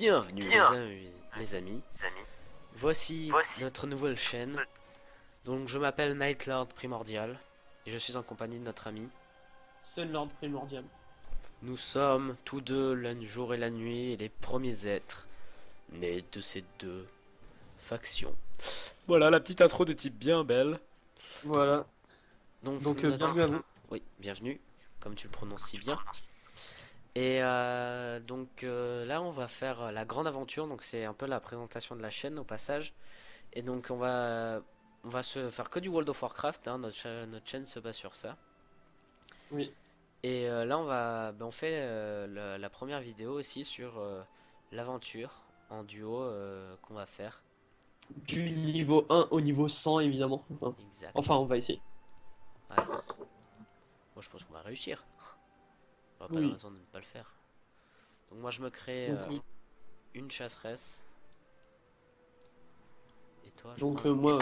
Bienvenue les amis, voici notre nouvelle chaîne. Donc je m'appelle Nightlord Primordial et je suis en compagnie de notre ami. Sunlord Primordial. Nous sommes tous deux le jour et la nuit et les premiers êtres nés de ces deux factions. Voilà la petite intro de type bien belle. Voilà. Donc, Bienvenue à vous. Oui, bienvenue, comme tu le prononces si bien. Et là on va faire la grande aventure, donc c'est un peu la présentation de la chaîne au passage. Et donc on va se faire que du World of Warcraft, hein, notre chaîne se base sur ça. Oui. Et là on fait la première vidéo aussi sur l'aventure en duo qu'on va faire. Du niveau 1 au niveau 100 évidemment. Exact. Enfin on va essayer. Ouais. Moi je pense qu'on va réussir. On va pas de Oui. raison de ne pas le faire. Donc moi je me crée Donc, une chasseresse. Et toi je donc crois... moi,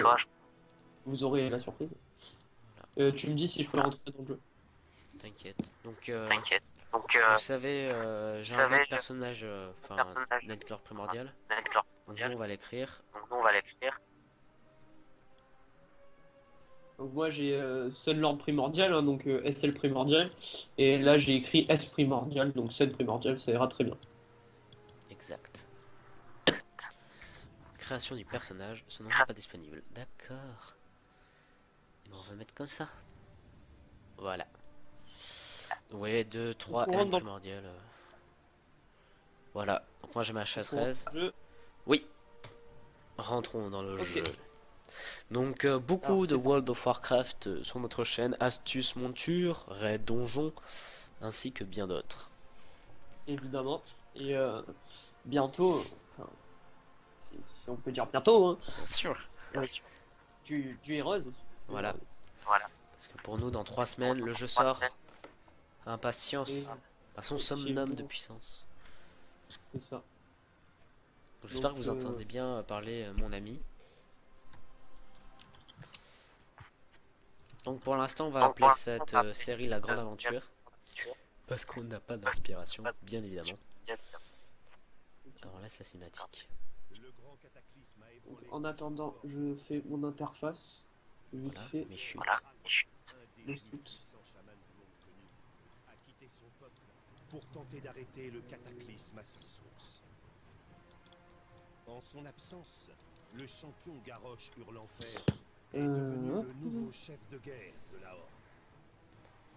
vous aurez la surprise. Tu me dis si je peux rentrer dans le jeu. T'inquiète. Donc, vous savez, j'ai un autre personnage, enfin, Nightlord Primordial. Donc nous, on va l'écrire. Donc moi j'ai Sunlord Primordial, hein, donc SL Primordial. Et là j'ai écrit S Primordial, donc Sun Primordial, ça ira très bien. Exact. Création du personnage, son nom n'est pas disponible. D'accord. Et on va mettre comme ça. Voilà. Ouais, 2, 3, On M rentre dans primordial. Voilà. Donc moi j'ai ma chasseresse. le jeu. Oui. Rentrons dans le Ok. jeu. Donc beaucoup Alors, de c'est World of Warcraft sur notre chaîne, astuces, montures, raids, donjons, ainsi que bien d'autres. évidemment. Et bientôt, enfin, si on peut dire bientôt, hein, Bien sûr. du Heroes. Voilà. Parce que pour nous, dans 3 semaines, le jeu sort. Impatience à son summum de puissance. C'est ça. J'espère que Donc, vous entendez bien parler mon ami. Donc pour l'instant, on va appeler cette série la grande aventure. Parce qu'on n'a pas d'inspiration, bien évidemment. Alors là, c'est la cinématique. donc, en attendant, je fais mon interface. Vite Voilà, fait. mes chutes. Les chutes. Pour tenter d'arrêter le cataclysme à sa source. En son absence, le champion Garrosh Hurlenfer est devenu le nouveau chef de guerre de la Horde.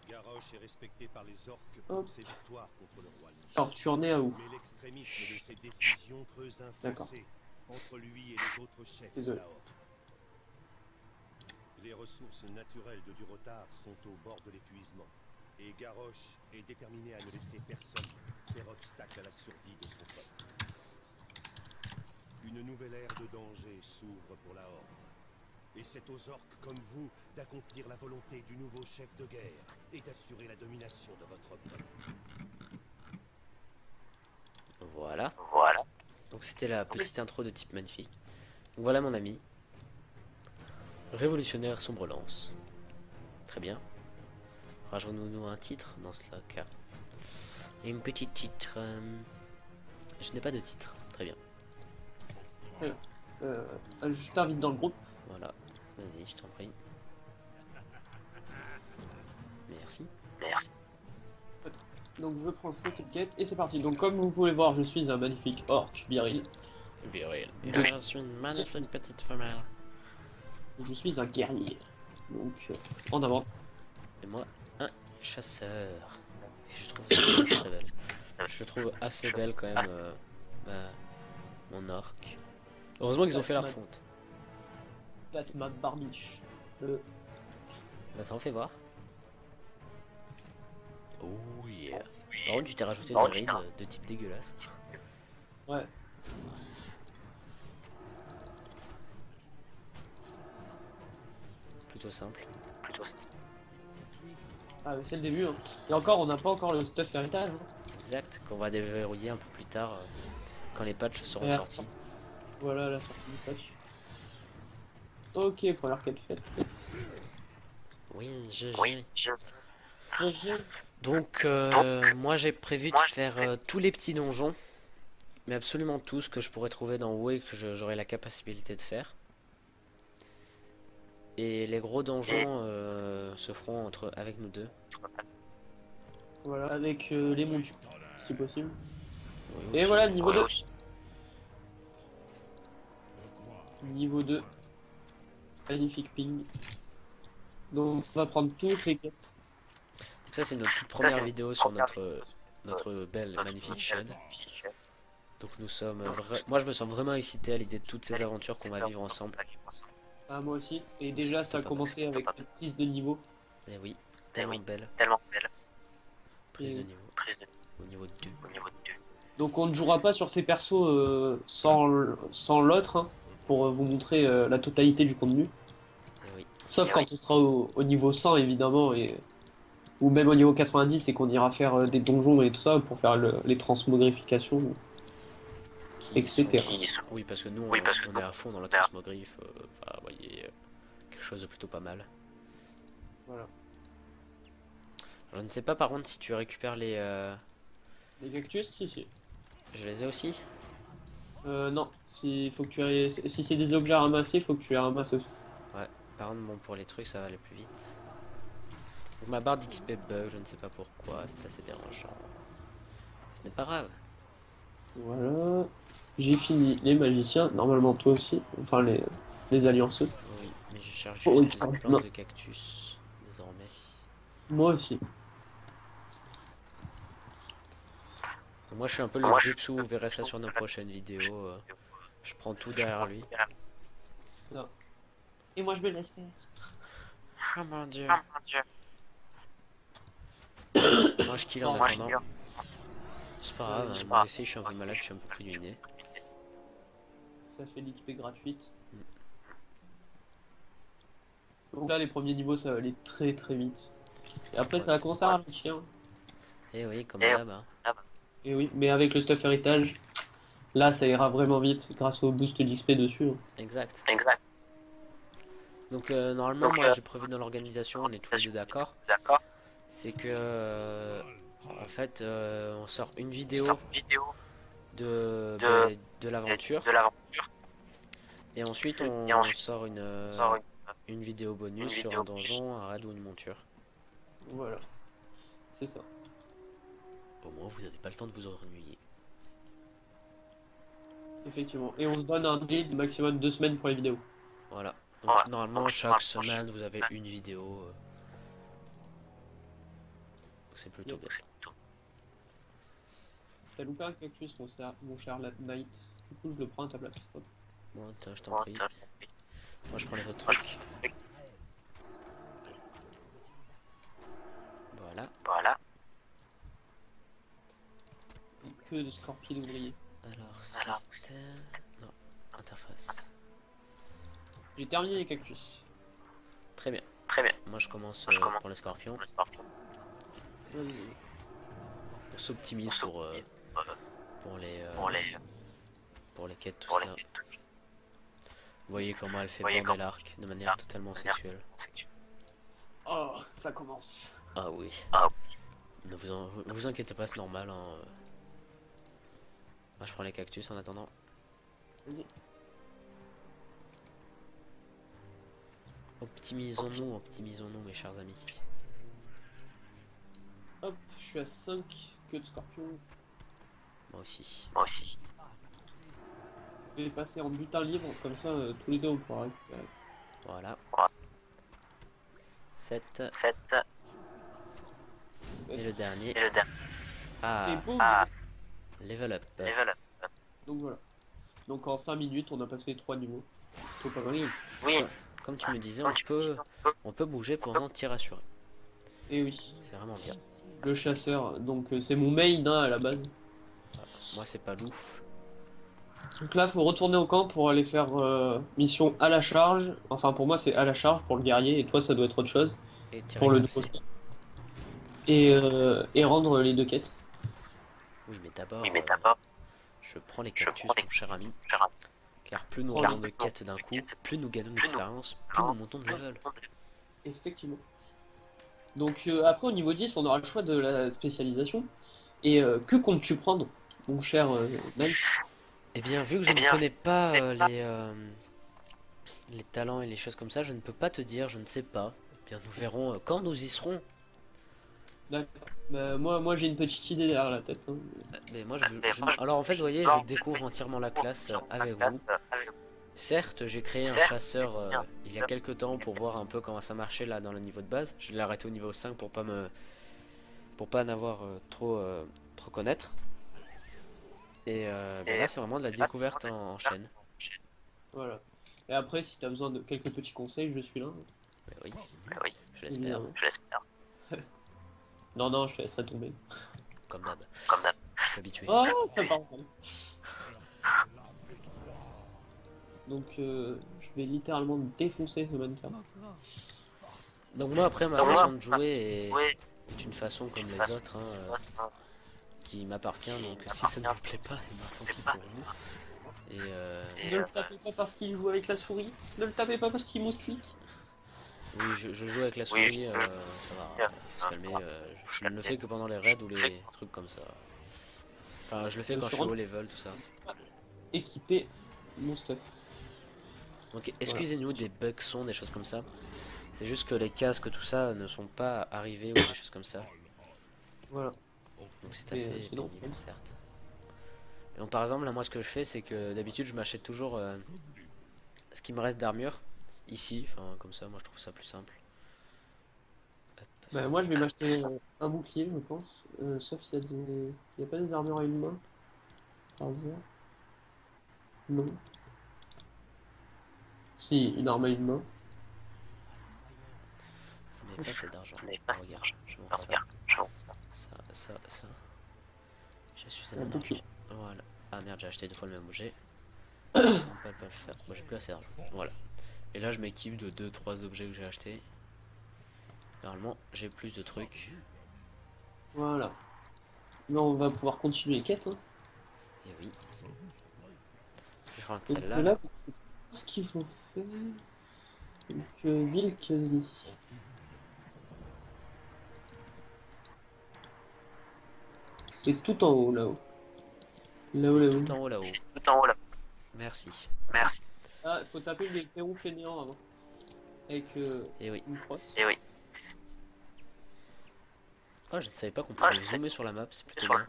Garrosh est respecté par les orques pour ses victoires contre le roi Lich. Alors, tu en es à où? Mais l'extrémisme de ses décisions creuse un fossé entre lui et les autres chefs de la Horde. Les ressources naturelles de Durotar sont au bord de l'épuisement. Et Garrosh est déterminé à ne laisser personne faire obstacle à la survie de son peuple. Une nouvelle ère de danger s'ouvre pour la Horde. Et c'est aux orques comme vous d'accomplir la volonté du nouveau chef de guerre et d'assurer la domination de votre peuple. Voilà. Donc c'était la petite intro de type magnifique. Donc voilà mon ami. Révolutionnaire sombre lance. Très bien. Rajoutons-nous un titre dans ce cas. Et une petite titre. Je n'ai pas de titre. Très bien. Je t'invite dans le groupe. Voilà. Vas-y, je t'en prie. Merci. Donc je prends cette quête et c'est parti. Donc comme vous pouvez voir, je suis un magnifique orc viril. Viril. Je suis une magnifique petite femelle. Je suis un guerrier. Donc en avant. Et moi, un chasseur. Je trouve ça très belle. Je trouve assez belle quand même mon orc. Heureusement qu'ils ont fait la refonte. Date ma barbiche. Attends, fais voir. Oh yeah. Par contre, tu t'es rajouté des rides de type dégueulasse. Ouais. Plutôt simple. Ah, c'est le début. Hein. Et encore, on n'a pas encore le stuff héritage. Hein. Exact, qu'on va déverrouiller un peu plus tard quand les patchs seront sortis. Voilà la sortie du patch. Ok, première quête faite. Oui, Donc, moi j'ai prévu de faire tous les petits donjons. mais absolument tout ce que je pourrais trouver dans WoW et que j'aurais la capacité de faire. Et les gros donjons se feront avec nous deux. Voilà, avec les montures, si possible. Oui, Et aussi. voilà, niveau 2. Niveau 2. Magnifique ping. Donc on va prendre tous les quêtes. Ça c'est notre toute première vidéo sur notre belle, magnifique chaîne. Donc nous sommes... Moi je me sens vraiment excité à l'idée de toutes ces aventures qu'on va vivre ensemble. Ah, moi aussi. Et déjà, ça a commencé avec cette prise de niveau. Et oui, tellement belle. Prise de niveau. Au niveau 2. Donc on ne jouera pas sur ces persos sans l'autre, hein, pour vous montrer la totalité du contenu. Et oui. Sauf quand on sera au niveau 100 évidemment, ou même au niveau 90 et qu'on ira faire des donjons et tout ça pour faire les transmogrifications, etc. Oui, parce que nous, on est à fond dans la transmogriffe. Enfin, vous voyez, quelque chose de plutôt pas mal. Voilà. Je ne sais pas par contre si tu récupères les... Les cactus, si. Je les ai aussi. Non, si c'est des objets à ramasser, faut que tu les ramasses aussi. Ouais, par contre, bon, pour les trucs, ça va aller plus vite. Donc ma barre d'XP bug, je ne sais pas pourquoi, c'est assez dérangeant. Ce n'est pas grave. Voilà. J'ai fini les magiciens, normalement toi aussi, enfin les allianceux. Oui, mais je cherche Oh, juste une plante de cactus, désormais. Moi aussi. Donc moi je suis un peu le Jupsu, vous verrez ça sur nos prochaines vidéos. Je prends tout derrière lui. Ça. Et moi je me laisse faire. Oh mon dieu. Moi je kill en attendant. C'est pas grave, hein, moi aussi je suis un peu malade, je suis un peu pris du nez. Ça fait l'XP gratuite. Donc là les premiers niveaux ça va aller très très vite. Et après ça va commencer à ralentir. Et oui, comme d'hab. Hein. Et oui, mais avec le stuff héritage, là ça ira vraiment vite grâce au boost d'XP dessus. Hein. Exact. Donc normalement moi j'ai prévu dans l'organisation, on est tous les deux d'accord. C'est que en fait on sort une vidéo de l'aventure. Et ensuite on sort une vidéo bonus sur un donjon, un raid ou une monture. Voilà, c'est ça. Au moins vous n'avez pas le temps de vous ennuyer. Effectivement. Et on se donne un délai de maximum 2 semaines pour les vidéos. Voilà. Donc normalement chaque semaine vous avez une vidéo. Donc c'est plutôt bien. T'as loupé un cactus mon cher Knight. Du coup je le prends à ta place. Hop. Bon tiens je t'en prie. Moi je prends les autres trucs. Voilà. Que de scorpions ouvriers. Alors système... Non, interface. J'ai terminé les cactus. Très bien. Moi je commence pour les scorpions. On s'optimise pour les quêtes, tout ça. Vous voyez comment elle fait bander l'arc de manière totalement sexuelle. Oh, ça commence. Ah oui. Ne vous inquiétez pas, c'est normal. Hein. Moi je prends les cactus en attendant. Vas-y. Optimisons-nous mes chers amis. Hop, je suis à 5 queues de scorpion. Moi aussi. Je vais passer en butin libre, comme ça tous les deux on pourra récupérer. Voilà. 7. Et le dernier. Ah, Et boum. level up. Donc voilà. Donc en 5 minutes on a passé les 3 niveaux. Plutôt pas mal. Oui. Comme tu me disais, on peut bouger pendant tir assuré. Et oui. C'est vraiment bien. Le chasseur, donc c'est mon main hein, à la base. Moi c'est pas louf. Donc là faut retourner au camp pour aller faire mission à la charge. Enfin pour moi c'est à la charge pour le guerrier et toi ça doit être autre chose. Et tir Pour le exercé. nouveau. Et rendre les 2 quêtes. Oui mais d'abord, je prends les cactus mon cher ami. Car plus nous rendons de quêtes d'un coup, plus nous gagnons d'expérience, plus nous montons de level. Effectivement. Donc après au niveau 10 on aura le choix de la spécialisation. Et que comptes-tu prendre? mon cher Mike? Eh bien, vu que je ne connais pas les talents et les choses comme ça, je ne peux pas te dire, je ne sais pas. Eh bien, nous verrons quand nous y serons. D'accord. Bah, moi j'ai une petite idée derrière la tête, hein. Mais moi, alors en fait, vous voyez, je découvre entièrement la classe avec vous. Certes, j'ai créé un chasseur il y a quelques temps pour voir un peu comment ça marchait là dans le niveau de base. Je l'ai arrêté au niveau 5 pour pas en avoir trop connaître. Et ben là, c'est vraiment de la découverte en chaîne. Voilà. Et après, si t'as besoin de quelques petits conseils, je suis là, hein, Mais oui, je l'espère, évidemment. Non, non, je te laisserai tomber. comme d'hab. Je suis habitué. Oh, ça part mal. Donc, je vais littéralement défoncer ce mannequin. Donc moi, après, ma façon de jouer est une façon comme les autres, hein, qui m'appartient. Donc si ça ne vous plaît pas, eh ben, tant pis pour vous. Ne le tapez pas parce qu'il joue avec la souris. Ne le tapez pas parce qu'il mousse-clique. Oui, je joue avec la souris, ça va, faut se calmer. Je ne le fais que pendant les raids ou les trucs comme ça. Enfin, je le fais quand je suis au level, tout ça. Équiper mon stuff. Donc excusez-nous des bugs son, des choses comme ça. C'est juste que les casques, tout ça, ne sont pas arrivés ou des choses comme ça. Voilà. Donc c'est assez pénible, certes. Et donc par exemple, là, moi ce que je fais, c'est que d'habitude je m'achète toujours ce qui me reste d'armure ici. Enfin, comme ça, moi je trouve ça plus simple. Hop, Bah, moi, je vais m'acheter un bouclier, je pense. Sauf s'il y a des. Il n'y a pas des armures à une main. Par hasard. Non. Si, une arme à une main. je n'ai pas assez d'argent. Regarde, je vends ça. Je suis à Un mon bouclier. argent. Voilà. Ah merde, j'ai acheté 2 fois le même objet. Ça ne peut pas le faire. Moi j'ai plus assez d'argent. Voilà. Et là je m'équipe de 2-3 objets que j'ai achetés. Normalement j'ai plus de trucs. Voilà. Là, on va pouvoir continuer les quêtes, hein. Et oui. Je rentre Donc celle-là. là, ce qu'il faut faire. Donc, ville quasi. C'est tout en haut, là-haut. Là-haut, C'est là-haut. tout en haut là-haut. Merci. Ah, il faut taper les perrons fainéants avant. Avec Et oui. une croix. Oh, je ne savais pas qu'on pouvait zoomer sur la map, c'est plutôt bien.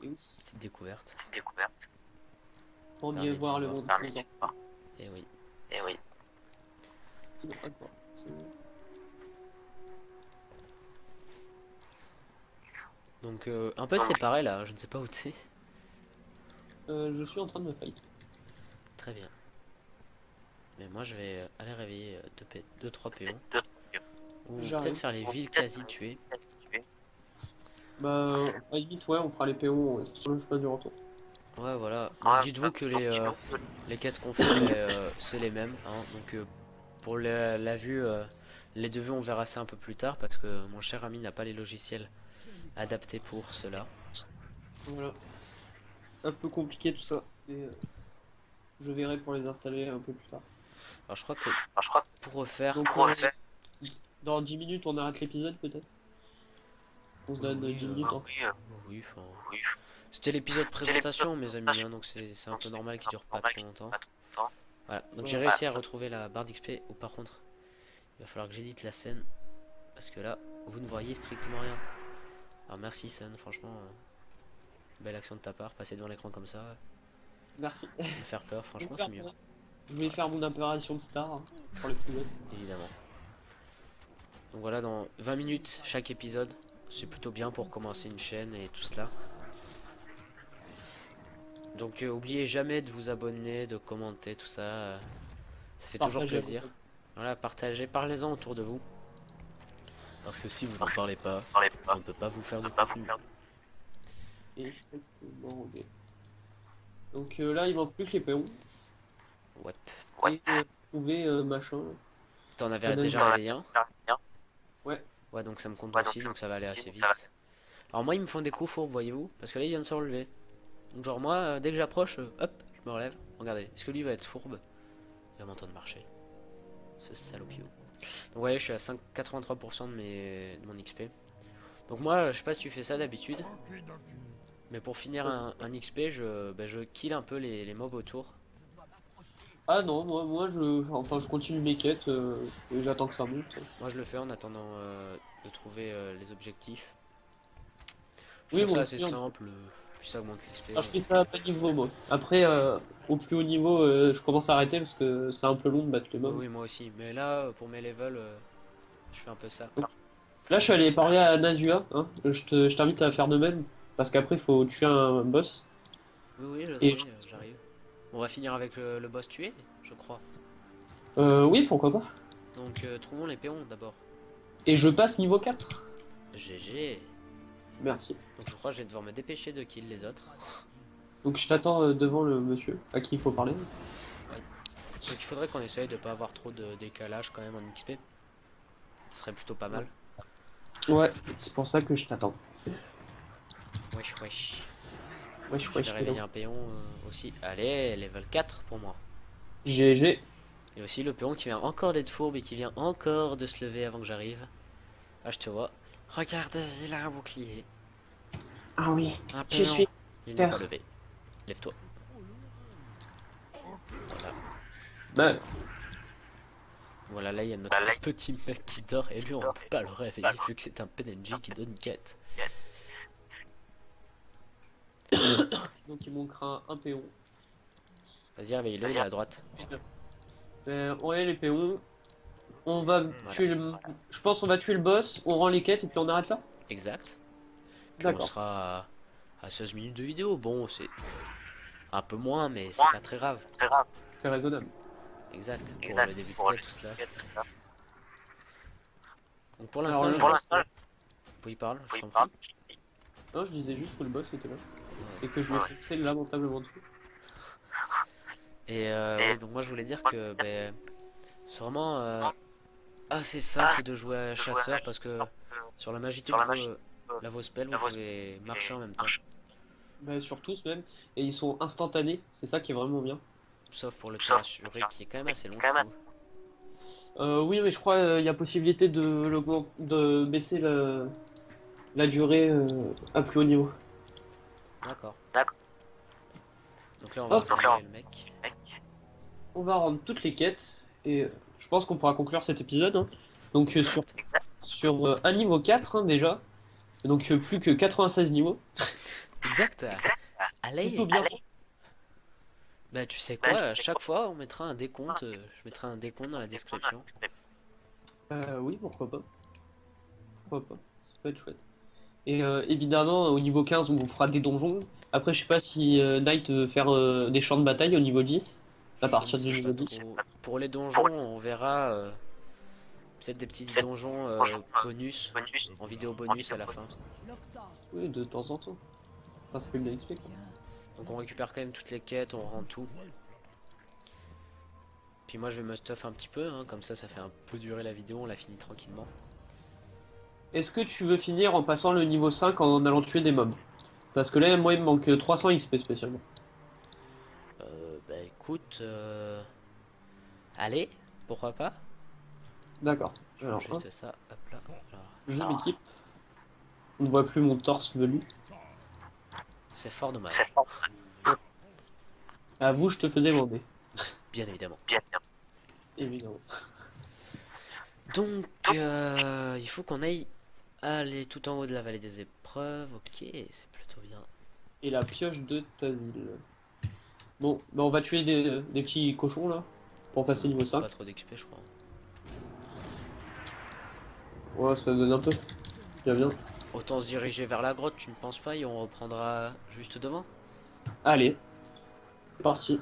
Et oui. Petite découverte. Pour mieux Permet voir d'y le voir. monde. Et oui. Non, attends. Donc un peu séparé là, je ne sais pas où t'es. Je suis en train de me fight. Très bien. Mais moi je vais aller réveiller 2-3 péons. Ou J'arrive. peut-être faire les villes quasi tuées. Bah, à la limite, ouais, on fera les PO sur le chemin du retour. Ouais, voilà. Donc dites-vous que les quêtes qu'on fait, c'est les mêmes, hein. Donc pour la vue, les deux vues, on verra ça un peu plus tard parce que mon cher ami n'a pas les logiciels adaptés pour cela. Voilà. Un peu compliqué tout ça. Mais, je verrai pour les installer un peu plus tard. Alors je crois que pour refaire, Donc, dans 10 minutes, on arrête l'épisode peut-être. On se donne 10 minutes. Hein. oui, enfin, c'était l'épisode présentation, mes amis, hein, donc c'est un peu normal qu'il dure pas trop longtemps. Voilà, donc j'ai réussi à retrouver la barre d'XP, ou par contre, il va falloir que j'édite la scène, parce que là, vous ne voyez strictement rien. Alors merci Sun, franchement, belle action de ta part, passer devant l'écran comme ça, Merci. me faire peur, franchement c'est mieux, Je voulais faire mon apparition de star hein, pour l'épisode. évidemment. Donc voilà, dans 20 minutes chaque épisode, c'est plutôt bien pour commencer une chaîne et tout cela. Donc oubliez jamais de vous abonner, de commenter, tout ça, ça fait toujours plaisir. Voilà, partagez, parlez-en autour de vous. Parce que si vous n'en parlez pas, on ne peut pas vous faire de contenu. Donc là, il manque plus que les péons. Ouais. Et trouver machin. T'en avais déjà réveillé un? Ouais. Ouais, donc ça me compte aussi, donc ça va aller assez vite. Alors moi, ils me font des coups fourbes, voyez-vous, parce que là, il vient de se relever. Donc genre moi, dès que j'approche, hop, je me relève. Regardez, est-ce que lui va être fourbe? Il va m'entendre marcher. Ce salopio. Donc ouais, je suis à 83% de mon XP. Donc moi, je sais pas si tu fais ça d'habitude. Mais pour finir un XP, je kill un peu les mobs autour. Ah non, je continue mes quêtes et j'attends que ça monte. Moi je le fais en attendant de trouver les objectifs. Je Oui, trouve moi ça assez aussi, simple, puis ça augmente l'XP. je fais ça à bas niveau, moi. Après, au plus haut niveau, je commence à arrêter parce que c'est un peu long de battre les Oui, mobs. oui, moi aussi. Mais là, pour mes levels, je fais un peu ça. Là, je suis allé parler à Nazua, hein. Je t'invite à faire de même, parce qu'après, il faut tuer un boss. Oui, oui, je Et sais, j'arrive. On va finir avec le boss tué, je crois. oui, pourquoi pas. Donc, trouvons les péons d'abord. Et je passe niveau 4. GG. Merci. Donc, je crois que je vais devoir me dépêcher de kill les autres. Donc je t'attends devant le monsieur à qui il faut parler. Donc, il faudrait qu'on essaye de pas avoir trop de décalage quand même en XP. Ce serait plutôt pas mal. Ouais, c'est pour ça que je t'attends. Wesh, wesh. Wesh, Je vais wesh, réveiller un péon aussi. Allez, level 4 pour moi. GG. Et aussi le péon qui vient encore d'être fourbe et qui vient encore de se lever avant que j'arrive. Ah, je te vois. Regarde, il a un bouclier. Ah oui, Un je péon. suis Il n'est terre. pas levé. Lève-toi. Voilà. Bah, Voilà, là il y a notre petit mec qui dort et lui on peut pas le réveiller vu que c'est un PNJ qui donne quête. donc il manquera un péon. Vas-y, réveille-le, il est à droite. Ouais, les péons. On va tuer le... Je pense qu'on va tuer le boss, on rend les quêtes et puis on arrête là. Exact. Puis on D'accord. sera à 16 minutes de vidéo. Bon, c'est un peu moins, mais c'est pas très grave. C'est raisonnable. Exact. Pour le début de quête, tout cela. Donc pour Alors, l'instant, oui, parle, je t'en prie. Non, je disais juste que le boss était là. Et que je me fixais lamentablement dessus. Et oui, donc moi je voulais dire que ben, c'est vraiment assez simple de jouer à chasseur parce que sur la magie de la Vospel, vous pouvez marcher en même temps. Bah, sur tous même. Et ils sont instantanés, c'est ça qui est vraiment bien. Sauf pour le tir assuré qui est quand même assez long, je trouve. Oui, mais je crois il y a possibilité de baisser la durée à plus haut niveau. D'accord. Donc là on va Hop. réveiller le mec. On va rendre toutes les quêtes et je pense qu'on pourra conclure cet épisode, hein. Donc sur un niveau 4 hein, déjà. Donc plus que 96 niveaux. Exact. Allez. Plutôt bien. Bah tu sais quoi, à chaque fois on mettra un décompte, je mettrai un décompte dans la description. Oui, pourquoi pas. Pourquoi pas. Ça peut être chouette. Et évidemment, au niveau 15, on vous fera des donjons. Après, je sais pas si Knight veut faire des champs de bataille au niveau 10. À partir du niveau 10. Pour les donjons, on verra peut-être des petits donjons bonus, en vidéo bonus à la fin. Oui, de temps en temps. Enfin, ça fait de l'XP quoi. Donc on récupère quand même toutes les quêtes, on rend tout. Puis moi je vais me stuff un petit peu, hein, comme ça fait un peu durer la vidéo, on la finit tranquillement. Est-ce que tu veux finir en passant le niveau 5 en allant tuer des mobs? Parce que là, moi, il me manque 300 XP spécialement. Bah écoute, allez, pourquoi pas. D'accord. Alors, Juste ça, hop là. Alors, je m'équipe. On ne voit plus mon torse velu. c'est fort dommage, À vous, je te faisais demander. bien évidemment. Évidemment. Donc il faut qu'on aille aller tout en haut de la vallée des épreuves, ok, c'est plutôt bien. Et la pioche de Tazil. Bon, bah on va tuer des petits cochons là. Pour passer niveau 5. Pas trop d'XP je crois. Ouais, ça donne un peu. Bien, bien. Autant se diriger vers la grotte, tu ne penses pas, et on reprendra juste devant. Allez. Parti.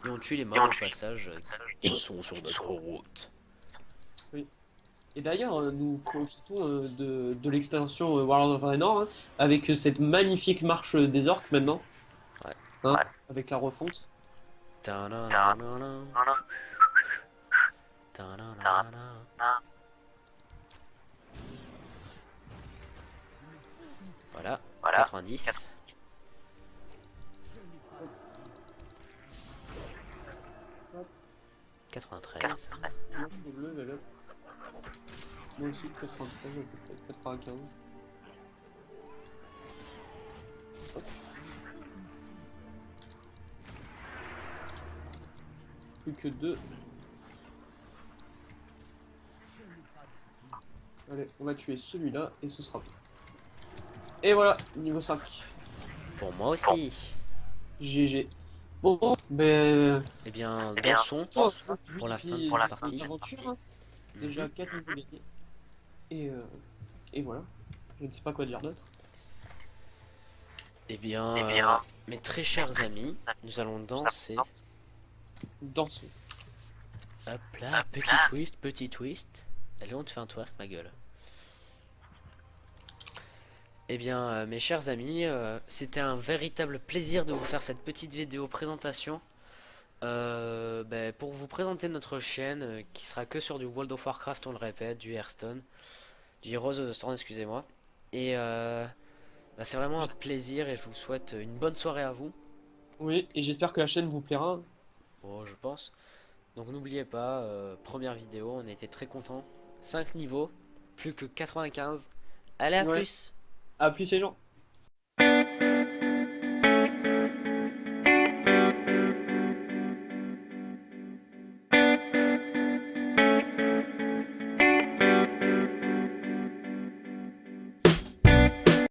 Et on tue les mobs au passage qui sont sur notre route. Et d'ailleurs, nous profitons de l'extension World of Draenor hein, avec cette magnifique marche des orques maintenant. Ouais. Hein, avec la refonte. Voilà, 90. Hop. 93. Level up. Moi aussi 93 à peu près, 95. Hop. plus que 2. Allez, on va tuer celui-là et ce sera bon. Et voilà, niveau 5. Pour moi aussi. GG. Bon, ben... Eh bien, dansons pour la fin de pour cette partie. aventure, hein. Déjà 4 niveaux gagnés. Et voilà. Je ne sais pas quoi dire d'autre. Eh bien, mes très chers amis, nous allons danser. Dansons. Hop là, petit twist, petit twist. Allez, on te fait un twerk, ma gueule. Eh bien, mes chers amis, c'était un véritable plaisir de vous faire cette petite vidéo présentation. Pour vous présenter notre chaîne qui sera que sur du World of Warcraft, on le répète, du Hearthstone, du Heroes of the Storm, excusez-moi. Et c'est vraiment un plaisir et je vous souhaite une bonne soirée à vous. Oui, et j'espère que la chaîne vous plaira. Bon, je pense. Donc n'oubliez pas, première vidéo, on était très contents. 5 niveaux, plus que 95. Allez, à Ouais. plus! A plus les gens.